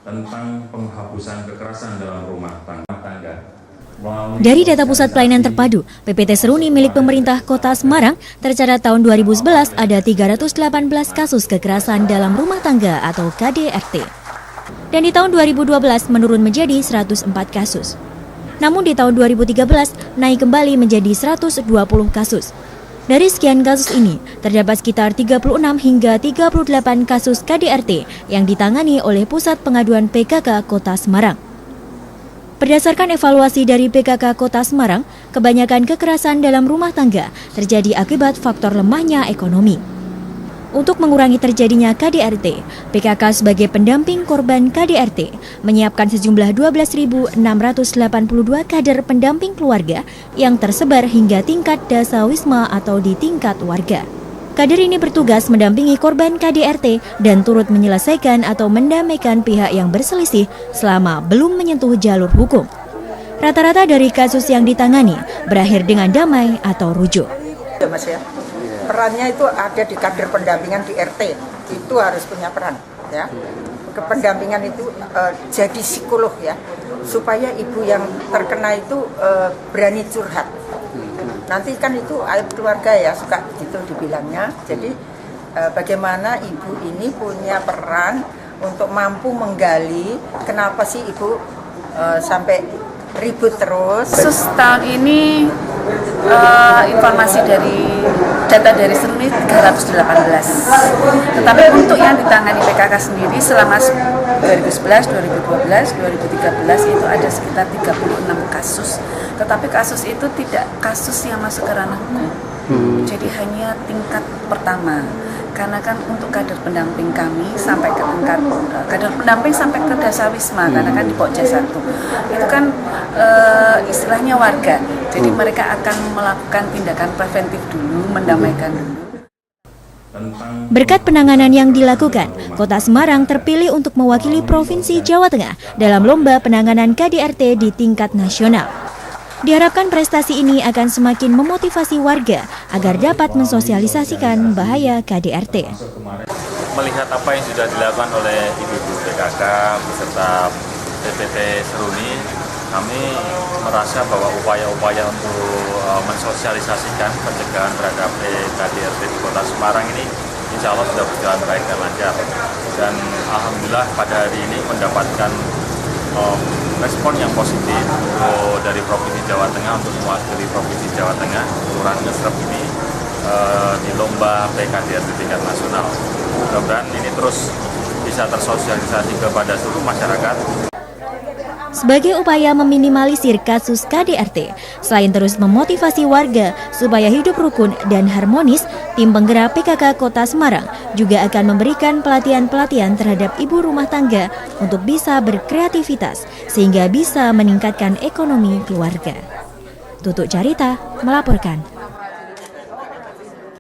tentang penghapusan kekerasan dalam rumah tangga. Dari data Pusat Pelayanan Terpadu, PPT Seruni milik pemerintah Kota Semarang, tercatat tahun 2011 ada 318 kasus kekerasan dalam rumah tangga atau KDRT. Dan di tahun 2012 menurun menjadi 104 kasus. Namun di tahun 2013 naik kembali menjadi 120 kasus. Dari sekian kasus ini, terdapat sekitar 36 hingga 38 kasus KDRT yang ditangani oleh Pusat Pengaduan PKK Kota Semarang. Berdasarkan evaluasi dari PKK Kota Semarang, kebanyakan kekerasan dalam rumah tangga terjadi akibat faktor lemahnya ekonomi. Untuk mengurangi terjadinya KDRT, PKK sebagai pendamping korban KDRT menyiapkan sejumlah 12.682 kader pendamping keluarga yang tersebar hingga tingkat dasawisma atau di tingkat warga. Kader ini bertugas mendampingi korban KDRT dan turut menyelesaikan atau mendamaikan pihak yang berselisih selama belum menyentuh jalur hukum. Rata-rata dari kasus yang ditangani berakhir dengan damai atau rujuk. Ya, Mas ya. Perannya itu ada di kader pendampingan di RT. Itu harus punya peran ya. Kependampingan itu jadi psikolog ya. Supaya ibu yang terkena itu berani curhat. Nanti kan itu aib keluarga ya, suka gitu dibilangnya. Jadi bagaimana ibu ini punya peran untuk mampu menggali kenapa sih ibu sampai ribut terus. Kasus tahun ini informasi dari data dari Seruni 318. Tetapi untuk yang ditangani PKK sendiri selama 2011, 2012, 2013 itu ada sekitar 36 kasus. Tetapi kasus itu tidak kasus yang masuk ke ranah hukum. Jadi hanya tingkat pertama. Karena kan untuk kader pendamping kami sampai ke tingkat kader pendamping sampai ke dasawisma, karena kan di Pokja 1 itu kan istilahnya warga. Jadi mereka akan melakukan tindakan preventif dulu, mendamaikan dulu. Berkat penanganan yang dilakukan, Kota Semarang terpilih untuk mewakili Provinsi Jawa Tengah dalam lomba penanganan KDRT di tingkat nasional. Diharapkan prestasi ini akan semakin memotivasi warga agar dapat mensosialisasikan bahaya KDRT. Melihat apa yang sudah dilakukan oleh ibu-ibu PKK beserta PPT Seruni, kami merasa bahwa upaya-upaya untuk mensosialisasikan pencegahan terhadap KDRT di Kota Semarang ini insya Allah sudah berjalan baik dan lancar. Dan alhamdulillah pada hari ini mendapatkan respon yang positif dari Provinsi Jawa Tengah untuk mewakili Provinsi Jawa Tengah Kelurahan Ngesrep ini di lomba PKDRT tingkat nasional. Mudah-mudahan ini terus bisa tersosialisasi kepada seluruh masyarakat. Sebagai upaya meminimalisir kasus KDRT, selain terus memotivasi warga supaya hidup rukun dan harmonis, tim penggerak PKK Kota Semarang juga akan memberikan pelatihan-pelatihan terhadap ibu rumah tangga untuk bisa berkreativitas sehingga bisa meningkatkan ekonomi keluarga. Tutuk Carita melaporkan.